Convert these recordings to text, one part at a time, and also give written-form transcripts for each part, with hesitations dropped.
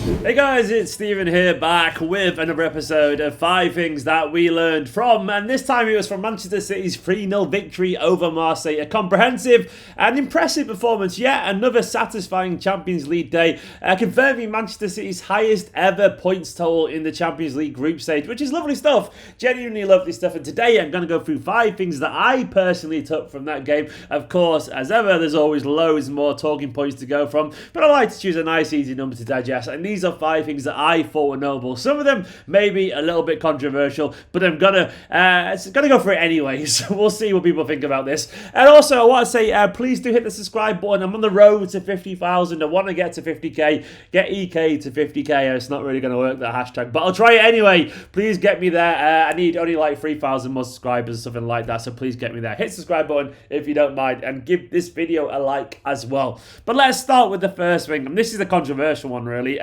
Hey guys, it's Steven here, back with another episode of 5 things that we learned from, and this time it was from Manchester City's 3-0 victory over Marseille. A comprehensive and impressive performance, yet another satisfying Champions League day, confirming Manchester City's highest ever points total in the Champions League group stage, which is lovely stuff, genuinely lovely stuff. And today I'm going to go through 5 things that I personally took from that game. Of course, as ever, there's always loads more talking points to go from, but I like to choose a nice easy number to digest, and these are 5 things that I thought were notable. Some of them may be a little bit controversial, but I'm gonna go for it anyway, so we'll see what people think about this. And also, I want to say, please do hit the subscribe button. I'm on the road to 50,000. I want to get to 50k, get EK to 50k. It's not really going to work, that hashtag, but I'll try it anyway. Please get me there. I need only like 3,000 more subscribers or something like that, so please get me there. Hit the subscribe button if you don't mind, and give this video a like as well. But let's start with the first thing, and this is a controversial one, really.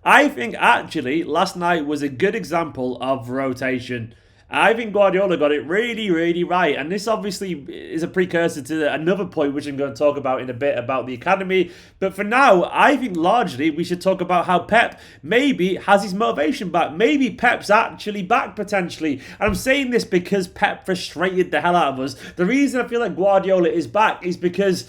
I think actually last night was a good example of rotation. I think Guardiola got it really, really right. And this obviously is a precursor to another point which I'm going to talk about in a bit about the academy. But for now, I think largely we should talk about how Pep maybe has his motivation back. Maybe Pep's actually back potentially. And I'm saying this because Pep frustrated the hell out of us. The reason I feel like Guardiola is back is because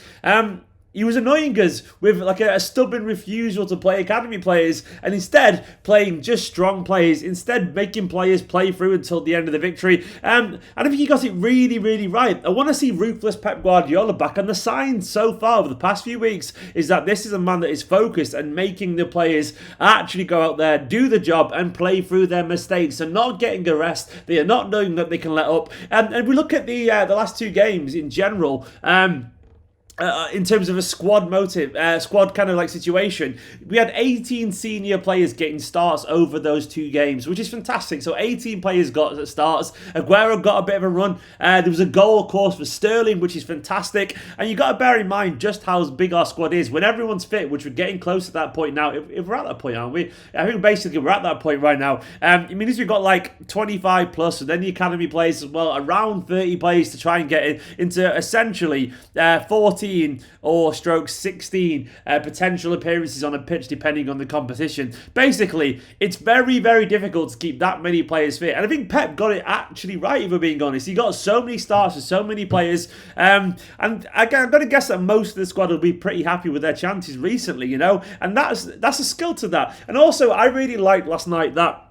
he was annoying us with like a stubborn refusal to play academy players, and instead playing just strong players, instead making players play through until the end of the victory. And I think he got it really, really right. I want to see ruthless Pep Guardiola back, and the signs so far over the past few weeks is that this is a man that is focused and making the players actually go out there, do the job, and play through their mistakes, and not getting a rest. They are not knowing that they can let up. And we look at the last 2 games in general. In terms of a squad kind of like situation, we had 18 senior players getting starts over those 2 games, which is fantastic. So 18 players got starts. Aguero got a bit of a run. There was a goal, of course, for Sterling, which is fantastic. And you got to bear in mind just how big our squad is. When everyone's fit, which we're getting close to that point now. If we're at that point, aren't we? I think basically we're at that point right now. It means we've got like 25 plus, and then the academy players as well, around 30 players to try and get into essentially 14 or stroke 16 potential appearances on a pitch depending on the competition. Basically, it's very, very difficult to keep that many players fit. And I think Pep got it actually right, if we're being honest. He got so many starts for so many players. And again, I'm going to guess that most of the squad will be pretty happy with their chances recently, you know. And that's a skill to that. And also, I really liked last night that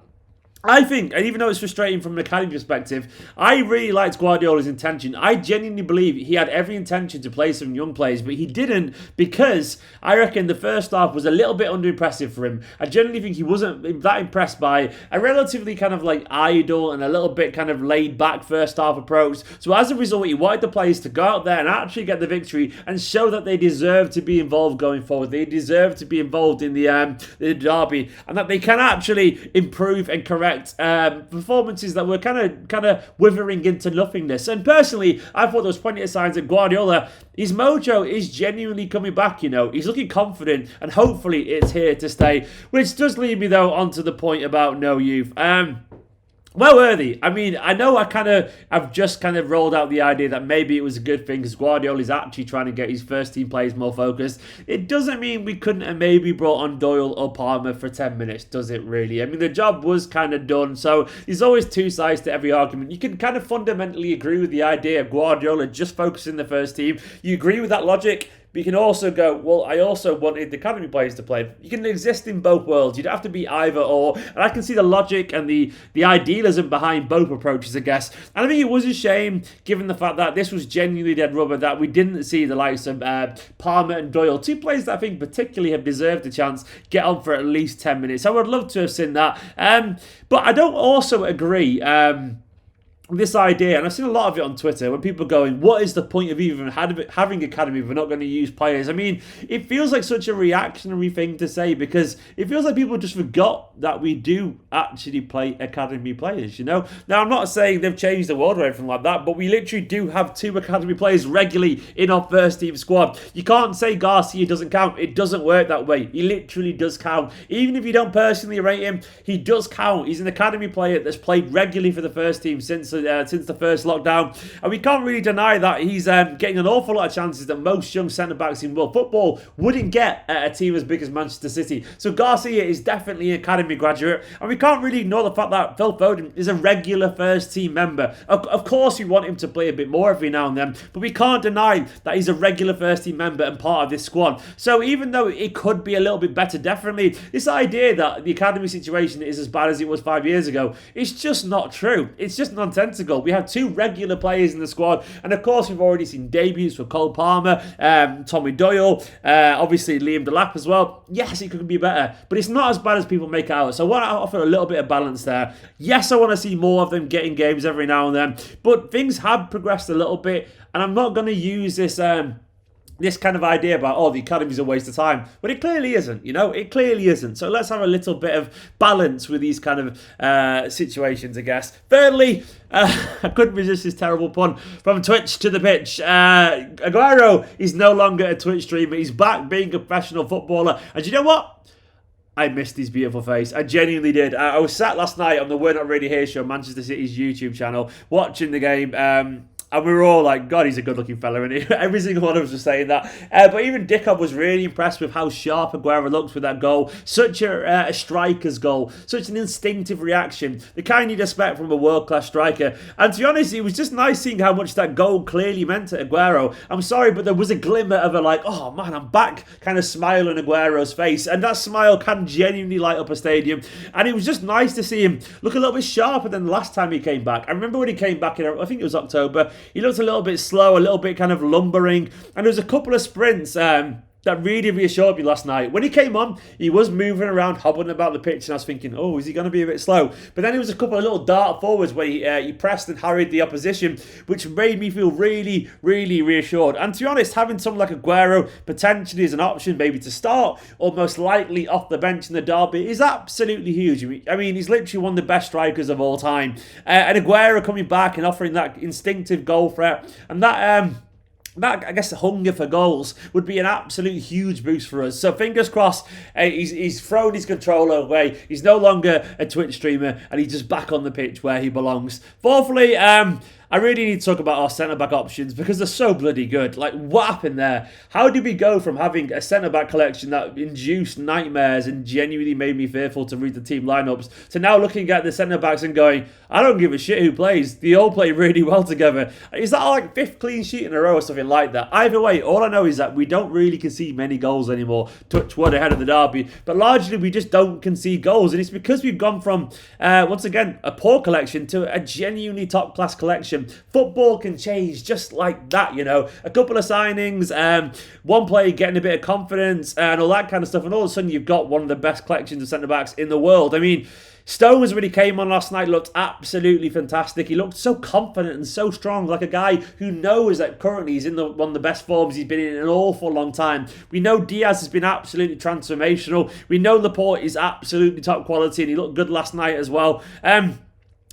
I think, and even though it's frustrating from an academy perspective, I really liked Guardiola's intention. I genuinely believe he had every intention to play some young players, but he didn't, because I reckon the first half was a little bit under-impressive for him. I genuinely think he wasn't that impressed by a relatively kind of like idle and a little bit kind of laid-back first half approach. So as a result, he wanted the players to go out there and actually get the victory and show that they deserve to be involved going forward. They deserve to be involved in the derby, and that they can actually improve and correct performances that were kind of withering into nothingness. And personally, I thought there was plenty of signs that Guardiola, his mojo is genuinely coming back, you know. He's looking confident, and hopefully it's here to stay. Which does lead me, though, onto the point about no youth. Well, worthy. I mean, I know I've just kind of rolled out the idea that maybe it was a good thing because Guardiola is actually trying to get his first team players more focused. It doesn't mean we couldn't have maybe brought on Doyle or Palmer for 10 minutes, does it really? I mean, the job was kind of done, so there's always 2 sides to every argument. You can kind of fundamentally agree with the idea of Guardiola just focusing the first team. You agree with that logic? But you can also go, well, I also wanted the academy players to play. You can exist in both worlds. You don't have to be either or. And I can see the logic and the idealism behind both approaches, I guess. And I think it was a shame, given the fact that this was genuinely dead rubber, that we didn't see the likes of Palmer and Doyle, 2 players that I think particularly have deserved a chance, get on for at least 10 minutes. I would love to have seen that. But I don't also agree this idea, and I've seen a lot of it on Twitter, when people are going, what is the point of even having academy if we're not going to use players? I mean, it feels like such a reactionary thing to say, because it feels like people just forgot that we do actually play academy players, you know? Now, I'm not saying they've changed the world or anything like that, but we literally do have 2 academy players regularly in our first team squad. You can't say Garcia doesn't count. It doesn't work that way. He literally does count. Even if you don't personally rate him, he does count. He's an academy player that's played regularly for the first team since since the first lockdown. And we can't really deny that he's getting an awful lot of chances that most young centre-backs in world football wouldn't get at a team as big as Manchester City. So Garcia is definitely an academy graduate. And we can't really ignore the fact that Phil Foden is a regular first-team member. Of course, we want him to play a bit more every now and then, but we can't deny that he's a regular first-team member and part of this squad. So even though it could be a little bit better, definitely, this idea that the academy situation is as bad as it was 5 years ago, it's just not true. It's just nonsensical. We have 2 regular players in the squad, and of course, we've already seen debuts for Cole Palmer, Tommy Doyle, obviously Liam Delap as well. Yes, it could be better, but it's not as bad as people make it out. So I want to offer a little bit of balance there. Yes, I want to see more of them getting games every now and then, but things have progressed a little bit, and I'm not going to use this this kind of idea about, oh, the academy's a waste of time. But it clearly isn't, it clearly isn't. So let's have a little bit of balance with these kind of situations, I guess. Thirdly, I couldn't resist this terrible pun. From Twitch to the pitch. Aguero is no longer a Twitch streamer. He's back being a professional footballer. And you know what? I missed his beautiful face. I genuinely did. I was sat last night on the We're Not Really Here show, Manchester City's YouTube channel, watching the game. And we were all like, God, he's a good-looking fella, isn't he? Every single one of us was saying that. But even Dickov was really impressed with how sharp Aguero looks with that goal. Such a striker's goal. Such an instinctive reaction. The kind you'd expect from a world-class striker. And to be honest, it was just nice seeing how much that goal clearly meant to Aguero. I'm sorry, but there was a glimmer of a like, oh man, I'm back kind of smile on Aguero's face. And that smile can genuinely light up a stadium. And it was just nice to see him look a little bit sharper than the last time he came back. I remember when he came back in, I think it was October, he looked a little bit slow, a little bit kind of lumbering, and there was a couple of sprints that really reassured me last night. When he came on, he was moving around, hobbling about the pitch, and I was thinking, oh, is he going to be a bit slow? But then there was a couple of little dart forwards where he pressed and harried the opposition, which made me feel really, really reassured. And to be honest, having someone like Aguero potentially as an option, maybe to start, or most likely off the bench in the derby, is absolutely huge. I mean, he's literally one of the best strikers of all time. And Aguero coming back and offering that instinctive goal threat, and that I guess the hunger for goals would be an absolute huge boost for us. So fingers crossed, he's thrown his controller away. He's no longer a Twitch streamer, and he's just back on the pitch where he belongs. Fourthly, I really need to talk about our centre-back options because they're so bloody good. Like, what happened there? How did we go from having a centre-back collection that induced nightmares and genuinely made me fearful to read the team lineups to now looking at the centre-backs and going, I don't give a shit who plays. They all play really well together. Is that like 5th clean sheet in a row or something like that? Either way, all I know is that we don't really concede many goals anymore. Touch wood ahead of the derby. But largely, we just don't concede goals. And it's because we've gone from, once again, a poor collection to a genuinely top-class collection. Football can change just like that, A couple of signings, one player getting a bit of confidence and all that kind of stuff, and all of a sudden you've got one of the best collections of centre-backs in the world. I mean, Stones, when he came on last night, looked absolutely fantastic. He looked so confident and so strong, like a guy who knows that currently he's in one of the best forms he's been in an awful long time. We know Diaz has been absolutely transformational. We know Laporte is absolutely top quality, and he looked good last night as well.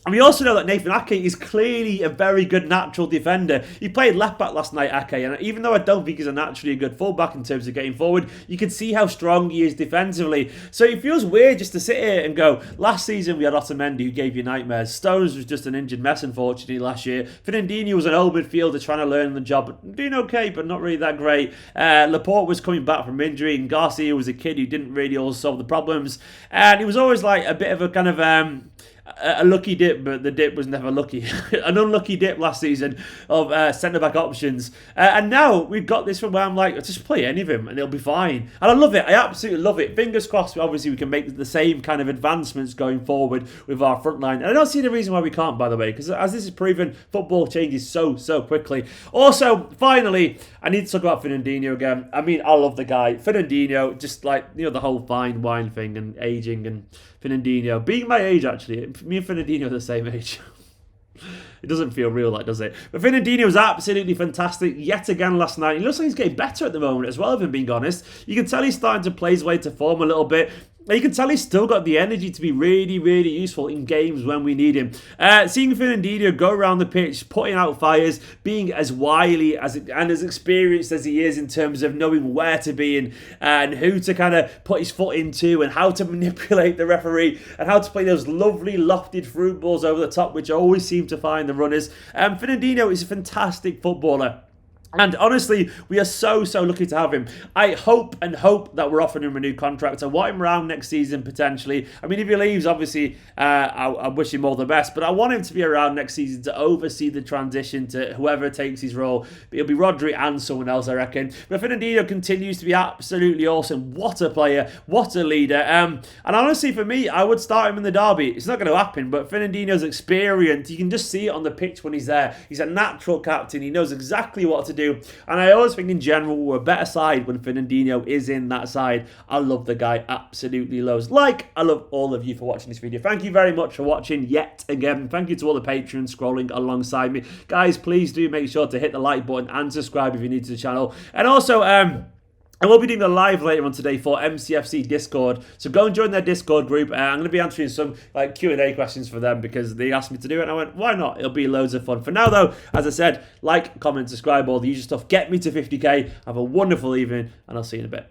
And we also know that Nathan Ake is clearly a very good natural defender. He played left back last night, Ake, and even though I don't think he's a naturally good fullback in terms of getting forward, you can see how strong he is defensively. So it feels weird just to sit here and go, last season we had Otamendi who gave you nightmares. Stones was just an injured mess, unfortunately, last year. Fernandinho was an old midfielder trying to learn the job, doing okay, but not really that great. Laporte was coming back from injury, and Garcia was a kid who didn't really always solve the problems. And it was always like a bit of a kind of a lucky dip, but the dip was never lucky. An unlucky dip last season of centre-back options. And now we've got this from where I'm like, just play any of him and it'll be fine. And I love it. I absolutely love it. Fingers crossed, obviously, we can make the same kind of advancements going forward with our front line. And I don't see the reason why we can't, by the way, because as this is proven, football changes so quickly. Also, finally, I need to talk about Fernandinho again. I mean, I love the guy. Fernandinho, just like, the whole fine wine thing and aging and Fernandinho. Being my age, actually, me and Fernandinho are the same age. It doesn't feel real, like, does it? But Fernandinho was absolutely fantastic yet again last night. He looks like he's getting better at the moment as well, if I'm being honest. You can tell he's starting to play his way to form a little bit. You can tell he's still got the energy to be really, really useful in games when we need him. Seeing Fernandinho go around the pitch, putting out fires, being as wily and as experienced as he is in terms of knowing where to be and who to kind of put his foot into and how to manipulate the referee and how to play those lovely lofted through balls over the top, which always seem to find the runners. Fernandinho is a fantastic footballer. And honestly, we are so lucky to have him. I hope that we're offering him a new contract. I want him around next season, potentially. I mean, if he leaves, obviously, I wish him all the best. But I want him to be around next season to oversee the transition to whoever takes his role. It'll be Rodri and someone else, I reckon. But Fernandinho continues to be absolutely awesome. What a player. What a leader. And honestly, for me, I would start him in the derby. It's not going to happen, but Fernandinho's experience, you can just see it on the pitch when he's there. He's a natural captain. He knows exactly what to do. And I always think in general we're a better side when Fernandinho is in that side. I love the guy absolutely loads. I love all of you for watching this video. Thank you very much for watching yet again. Thank you to all the patrons scrolling alongside me. Guys, please do make sure to hit the like button and subscribe if you're new to the channel. And also, I will be doing a live later on today for MCFC Discord, so go and join their Discord group. I'm going to be answering some Q&A questions for them because they asked me to do it, and I went, why not? It'll be loads of fun. For now, though, as I said, like, comment, subscribe, all the usual stuff. Get me to 50k. Have a wonderful evening, and I'll see you in a bit.